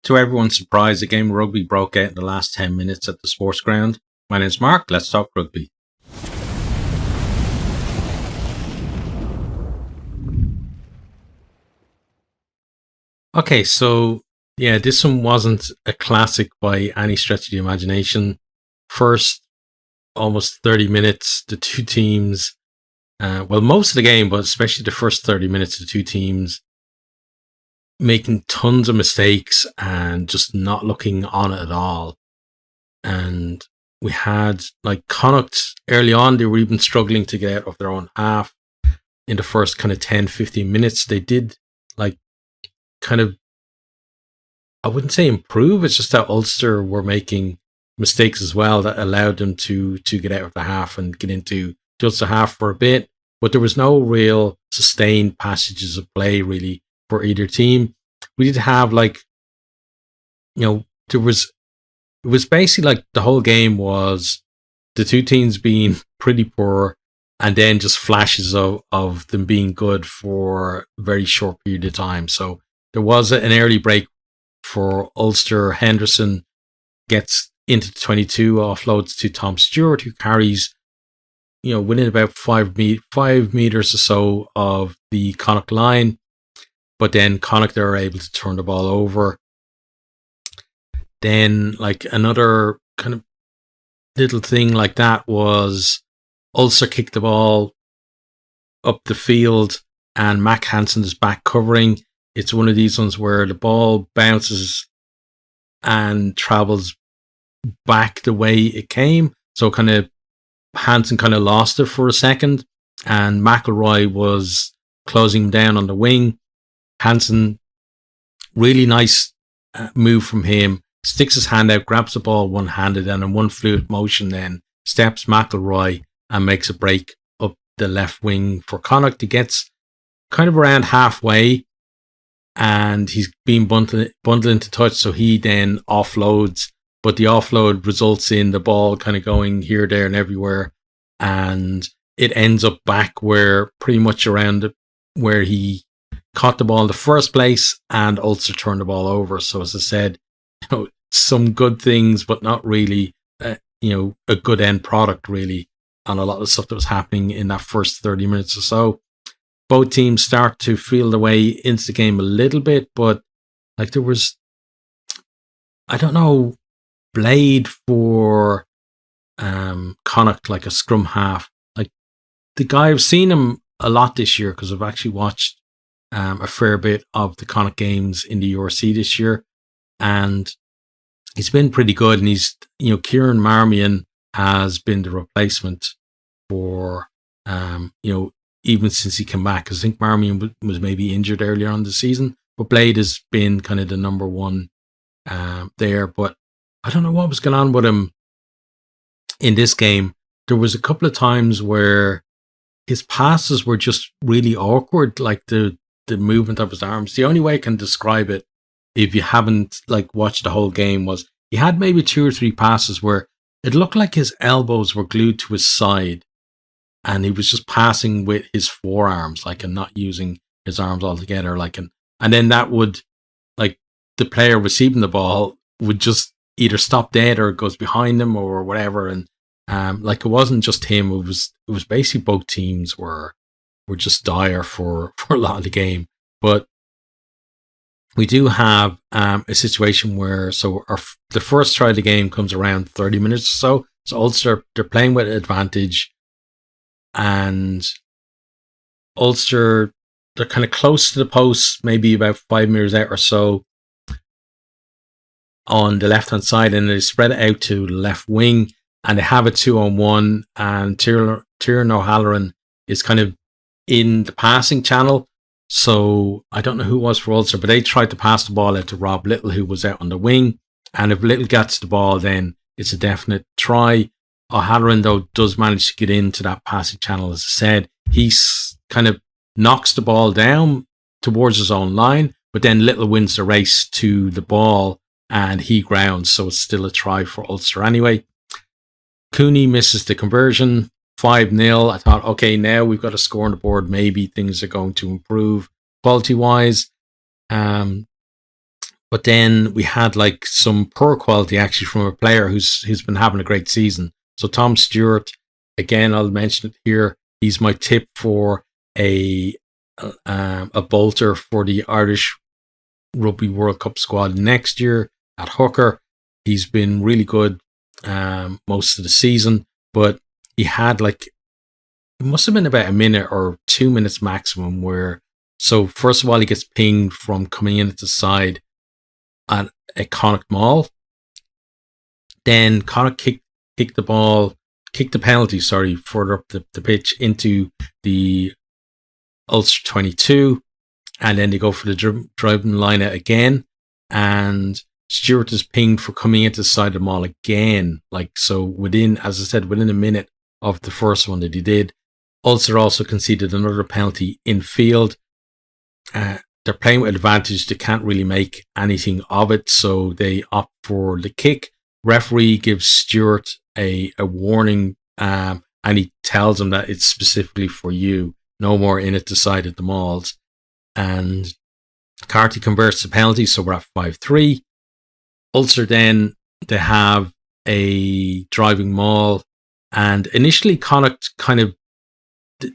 To everyone's surprise, a game of rugby broke out in the last 10 minutes at the sports ground. My name's Mark, let's talk rugby. Okay, so this one wasn't a classic by any stretch of the imagination. First, almost 30 minutes, the two teams, most of the game, but especially the first 30 minutes, the two teams making tons of mistakes and just not looking on it at all. And we had Connacht early on, they were even struggling to get out of their own half in the first kind of 10-15 minutes. They did I wouldn't say improve, it's just that Ulster were making mistakes as well that allowed them to get out of the half and get into just the half for a bit. But there was no real sustained passages of play really for either team. We did have it was basically the whole game was the two teams being pretty poor and then just flashes of them being good for a very short period of time. So there was an early break for Ulster. Henderson gets into the 22, offloads to Tom Stewart, who carries, within about 5 meters or so of the Connacht line. But then Connacht are able to turn the ball over. Then, another kind of little thing like that was Ulster kicked the ball up the field and Mac Hansen is back covering. It's one of these ones where the ball bounces and travels back the way it came. So Hansen lost it for a second and MacLeod was closing down on the wing. Hansen, really nice move from him, sticks his hand out, grabs the ball one-handed, and in one fluid motion then steps MacLeod and makes a break up the left wing for Connacht. He gets around halfway and he's being bundled into touch, so he then offloads, but the offload results in the ball going here, there and everywhere, and it ends up back where pretty much around where he caught the ball in the first place, and Ulster turned the ball over. So as I said, some good things, but not really, a good end product really on a lot of stuff that was happening in that first 30 minutes or so. Both teams start to feel the way into the game a little bit, but there was, Blade for Connacht, a scrum half. The guy, I've seen him a lot this year because I've actually watched a fair bit of the Connacht games in the URC this year, and he's been pretty good. And he's, Kieran Marmion has been the replacement for, even since he came back. I think Marmion was maybe injured earlier on the season, but Blade has been the number one there. But I don't know what was going on with him in this game. There was a couple of times where his passes were just really awkward, the movement of his arms. The only way I can describe it, if you haven't watched the whole game, was he had maybe 2 or 3 passes where it looked like his elbows were glued to his side and he was just passing with his forearms, and not using his arms altogether. And then that would, the player receiving the ball would just either stop dead or it goes behind him or whatever. And it wasn't just him. It was basically both teams were just dire for a lot of the game. But we do have a situation where, the first try of the game comes around 30 minutes or so. So Ulster, they're playing with advantage, and Ulster, they're close to the post, maybe about 5 meters out or so on the left-hand side, and they spread it out to the left wing, and they have a 2-on-1, and Tiernan O'Halloran is in the passing channel. So I don't know who it was for Ulster, but they tried to pass the ball out to Rob Little, who was out on the wing. And if Little gets the ball, then it's a definite try. O'Halloran, though, does manage to get into that passing channel. As I said, he knocks the ball down towards his own line, but then Little wins the race to the ball and he grounds. So it's still a try for Ulster anyway. Cooney misses the conversion. 5-0. I thought, okay, now we've got a score on the board. Maybe things are going to improve quality-wise. But But then we had like some poor quality actually from a player who's been having a great season. So Tom Stewart, again, I'll mention it here. He's my tip for a bolter for the Irish Rugby World Cup squad next year at hooker. He's been really good most of the season, but he had like, it must have been about a minute or 2 minutes maximum where, so first of all, he gets pinged from coming in at the side at a Connacht maul. Then Connacht kicked the penalty, further up the pitch into the Ulster 22. And then they go for the driving line out again. And Stewart is pinged for coming into the side of the maul again. Like, so within, as I said, within a minute of the first one that he did. Ulster also conceded another penalty in field. They're playing with advantage. They can't really make anything of it, so they opt for the kick. Referee gives Stewart a warning, and he tells him that it's specifically for you. No more in at the side of the mauls. And Carty converts the penalty, so we're at 5-3. Ulster then, they have a driving maul, and initially Connacht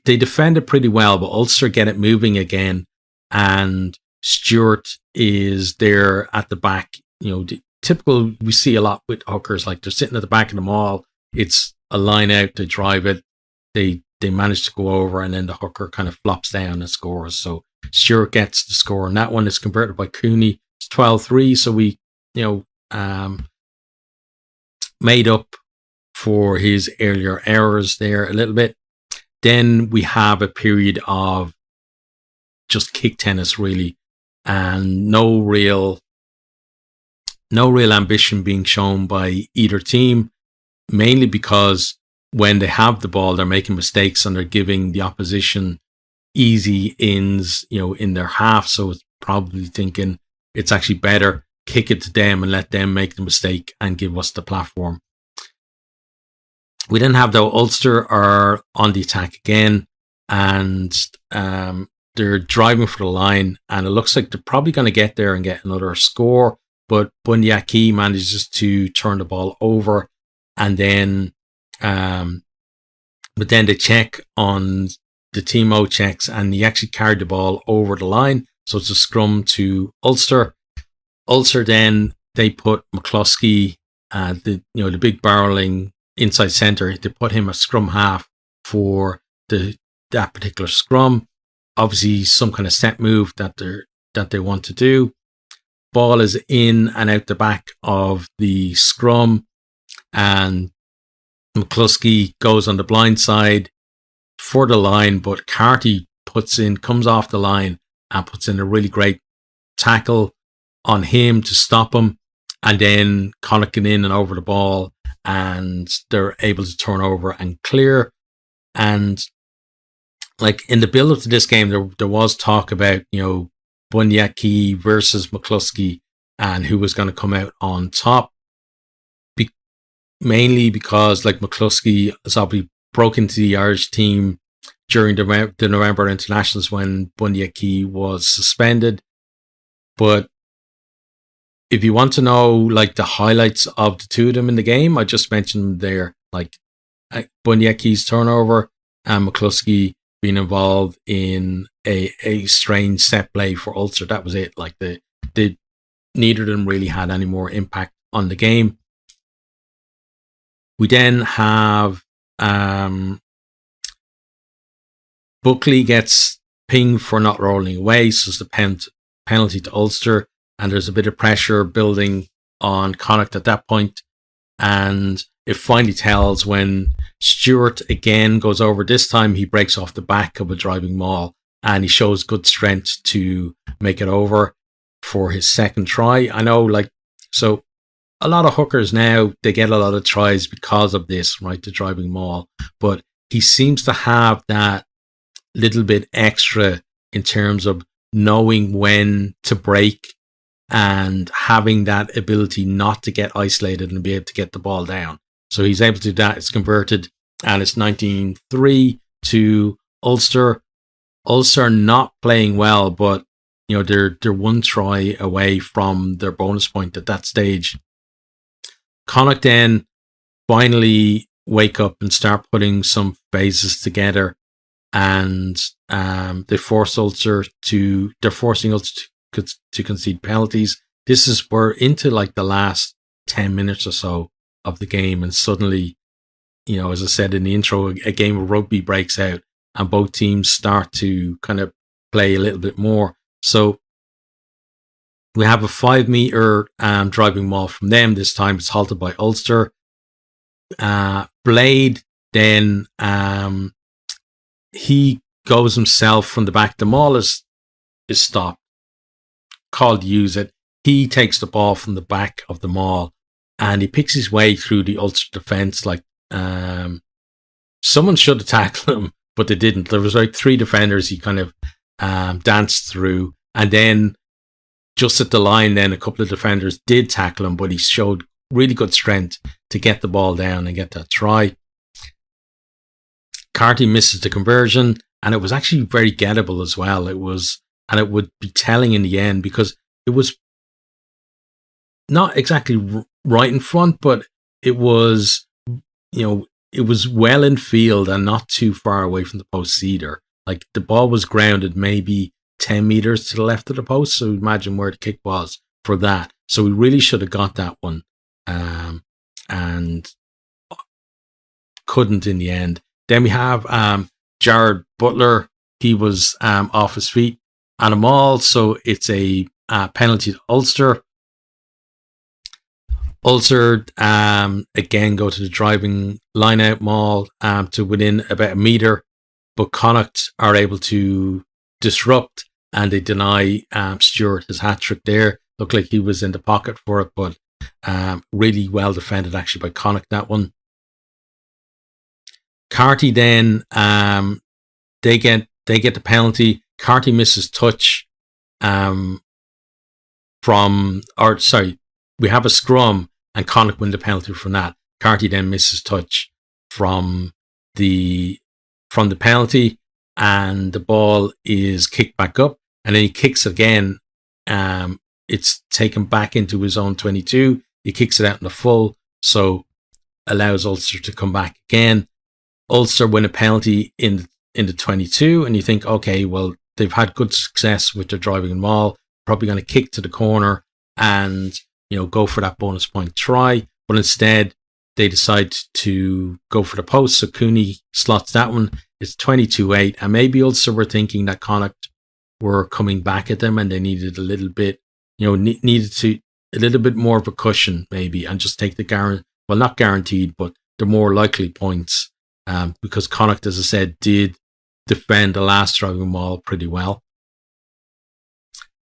they defend it pretty well, but Ulster get it moving again, and Stewart is there at the back. You know, the typical we see a lot with hookers, like they're sitting at the back of the maul. It's a line out, they drive it, they manage to go over, and then the hooker kind of flops down and scores. So Stewart gets the score, and that one is converted by Cooney. It's 12-3, so we, made up for his earlier errors there a little bit. Then we have a period of just kick tennis, really, and no real ambition being shown by either team, mainly because when they have the ball, they're making mistakes and they're giving the opposition easy ins, in their half. So it's probably thinking it's actually better kick it to them and let them make the mistake and give us the platform. We then have, though, Ulster are on the attack again, and they're driving for the line, and it looks like they're probably going to get there and get another score, but Bunyaki manages to turn the ball over, and then but then they check on the Timo checks, and he actually carried the ball over the line, so it's a scrum to Ulster. Ulster then, they put McCluskey, the big barreling inside centre, they put him a scrum half for that particular scrum. Obviously, some kind of set move that they want to do. Ball is in and out the back of the scrum, and McCluskey goes on the blind side for the line, but Carty comes off the line and puts in a really great tackle on him to stop him, and then Connacht get in and over the ball, and they're able to turn over and clear. And like in the build up to this game, there was talk about Bunyaki versus McCluskey and who was going to come out on top. Mainly because like McCluskey has obviously broke into the Irish team during the November internationals when Bunyaki was suspended. But if you want to know like the highlights of the two of them in the game, I just mentioned them there, like Bunyaki's turnover and McCluskey being involved in a strange set play for Ulster. That was it. Like neither of them really had any more impact on the game. We then have Buckley gets pinged for not rolling away, so it's the penalty to Ulster, and there's a bit of pressure building on Connacht at that point, and it finally tells when Stewart again goes over. This time he breaks off the back of a driving maul, and he shows good strength to make it over for his second try. I know, so a lot of hookers now, they get a lot of tries because of this, right, the driving maul, but he seems to have that little bit extra in terms of knowing when to break and having that ability not to get isolated and be able to get the ball down. So he's able to do that. It's converted, and it's 19-3 to Ulster. Ulster not playing well, but they're one try away from their bonus point at that stage. Connacht then finally wake up and start putting some phases together, and they're forcing Ulster to concede penalties. We're into like the last 10 minutes or so of the game, and suddenly, as I said in the intro, a game of rugby breaks out, and both teams start to kind of play a little bit more. So we have a 5 meter driving maul from them. This time it's halted by Ulster. Blade then he goes himself from the back. The maul is stopped, called to use it. He takes the ball from the back of the maul and he picks his way through the Ulster defence. Like someone should have tackled him, but they didn't. There was like 3 defenders he kind of danced through, and then just at the line, then a couple of defenders did tackle him, but he showed really good strength to get the ball down and get that try. Carty misses the conversion, and it was actually very gettable as well. It would be telling in the end, because it was not exactly right in front, but it was, it was well in field and not too far away from the post either. Like the ball was grounded maybe 10 meters to the left of the post, so imagine where the kick was for that. So we really should have got that one, and couldn't in the end. Then we have Jared Butler. He was off his feet and a maul, so it's a penalty to Ulster. Ulster again go to the driving line out maul to within about a meter, but Connacht are able to disrupt, and they deny Stewart his hat trick there. Looked like he was in the pocket for it, but really well defended actually by Connacht, that one. Carty then they get the penalty. Carty misses touch we have a scrum and Connacht win the penalty from that. Carty then misses touch from the penalty, and the ball is kicked back up, and then he kicks again. It's taken back into his own 22. He kicks it out in the full, so allows Ulster to come back again. Ulster win a penalty in the 22, and you think, okay, well, they've had good success with their driving and maul, probably going to kick to the corner and go for that bonus point try, but instead they decide to go for the post. So Cooney slots that one. It's 22-8, and maybe Ulster were thinking that Connacht were coming back at them and they needed a little bit, a little bit more of a cushion maybe, and just take the not guaranteed, but the more likely points, because Connacht, as I said, did defend the last driving maul pretty well.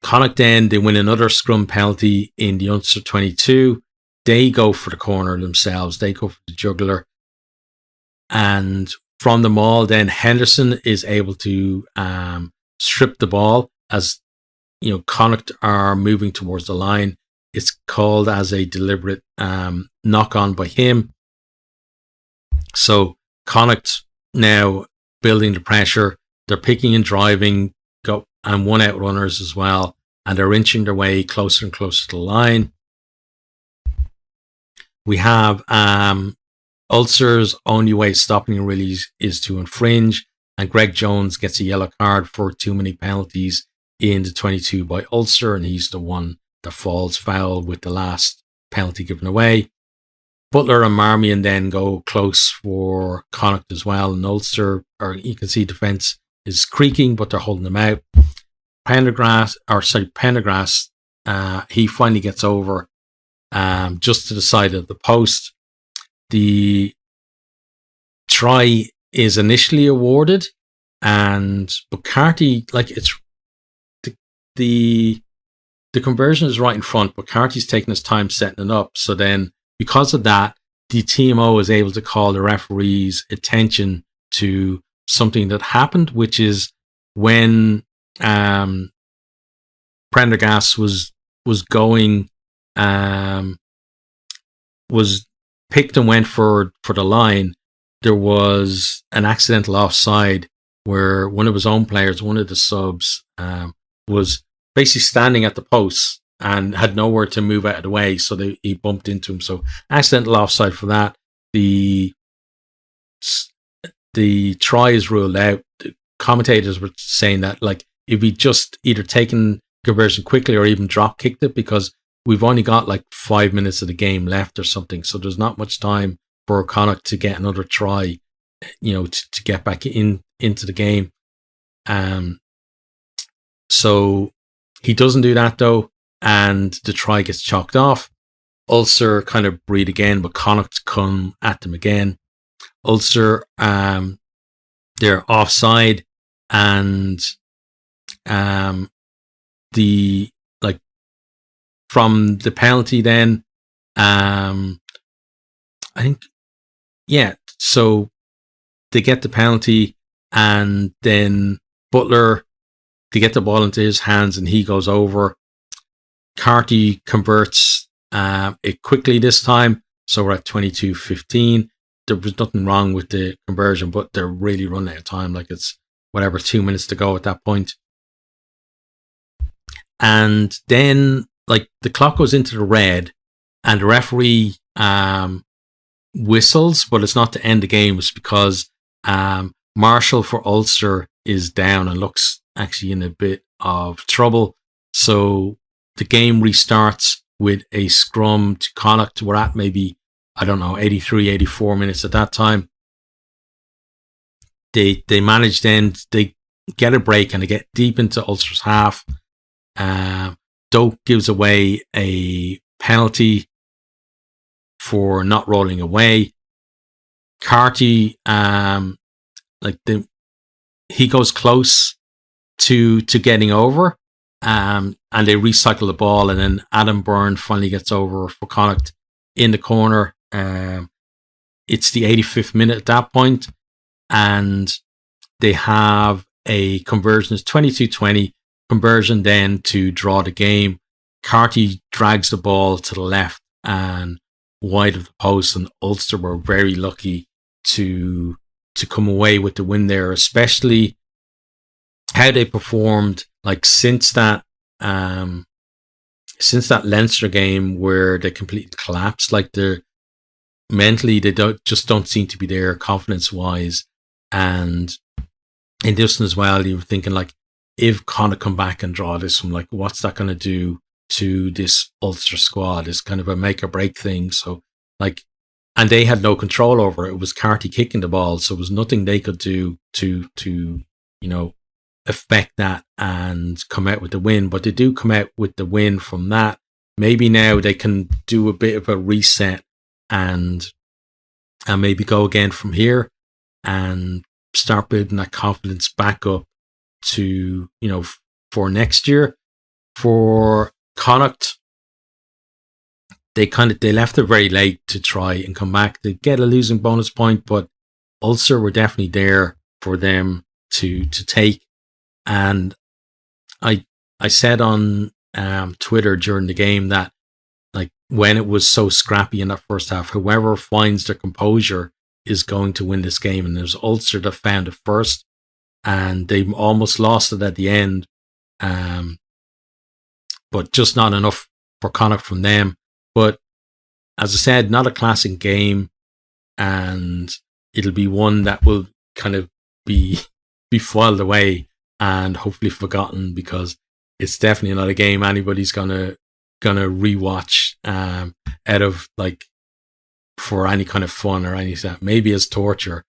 Connacht then, they win another scrum penalty in the Ulster 22. They go for the corner themselves. They go for the jugular. And from the maul, then Henderson is able to strip the ball as Connacht are moving towards the line. It's called as a deliberate knock on by him. So Connacht now building the pressure. They're picking and driving, and one out runners as well, and they're inching their way closer and closer to the line. We have Ulster's only way of stopping really is to infringe, and Greg Jones gets a yellow card for too many penalties in the 22 by Ulster, and he's the one that falls foul with the last penalty given away. Butler and Marmion then go close for Connacht as well, and Ulster, or you can see defence is creaking, but they're holding them out. Pendergrass, he finally gets over just to the side of the post. The try is initially awarded, but Carty, like the conversion is right in front, but Carty's taking his time setting it up. So then, because of that, the TMO is able to call the referee's attention to something that happened, which is when Prendergast was picked and went for the line, there was an accidental offside where one of his own players, one of the subs, was basically standing at the posts and had nowhere to move out of the way, so he bumped into him. So accidental offside for that. The try is ruled out. The commentators were saying that, like, if he just either taken conversion quickly or even drop kicked it, because we've only got like 5 minutes of the game left or something, so there's not much time for Connacht to get another try, to get back into the game. So he doesn't do that though, and the try gets chalked off. Ulster kind of breathe again, but Connacht come at them again. Ulster, they're offside, and from the penalty then, I think, so they get the penalty, and then Butler, they get the ball into his hands and he goes over. Carty converts it quickly this time, so we're at 22-15. There was nothing wrong with the conversion, but they're really running out of time. Like, it's 2 minutes to go at that point. And then, like, the clock goes into the red, and the referee whistles, but it's not to end the game. It's because Marshall for Ulster is down and looks actually in a bit of trouble. So the game restarts with a scrum to Connacht. We're at maybe, 83, 84 minutes at that time. They manage then, they get a break and they get deep into Ulster's half. Doak gives away a penalty for not rolling away. Carty, he goes close to getting over, and they recycle the ball, and then Adam Byrne finally gets over for Connacht in the corner. It's the 85th minute at that point, and they have a conversion. It's 22-20. Conversion then to draw the game. Carty drags the ball to the left and wide of the post, and Ulster were very lucky to come away with the win there, especially how they performed, like, since that Leinster game where they completely collapsed. Like, they're mentally, they don't seem to be there confidence wise, and in this one as well, you were thinking, like, if Connacht come back and draw this one, like, what's that going to do to this Ulster squad? It's kind of a make or break thing. So, like, and they had no control over it. It was Carty kicking the ball, so there was nothing they could do to affect that and come out with the win. But they do come out with the win from that. Maybe now they can do a bit of a reset and maybe go again from here and start building that confidence back up to, for next year. For Connacht, they left it very late to try and come back. They get a losing bonus point, but Ulster were definitely there for them to take. And I said on Twitter during the game that, like, when it was so scrappy in that first half, whoever finds their composure is going to win this game. And there's Ulster that found it first, and they almost lost it at the end. But just not enough for Connacht from them. But as I said, not a classic game, and it'll be one that will kind of be filed away and hopefully forgotten, because it's definitely not a game anybody's gonna rewatch out of, like, for any kind of fun or anything. Maybe as torture,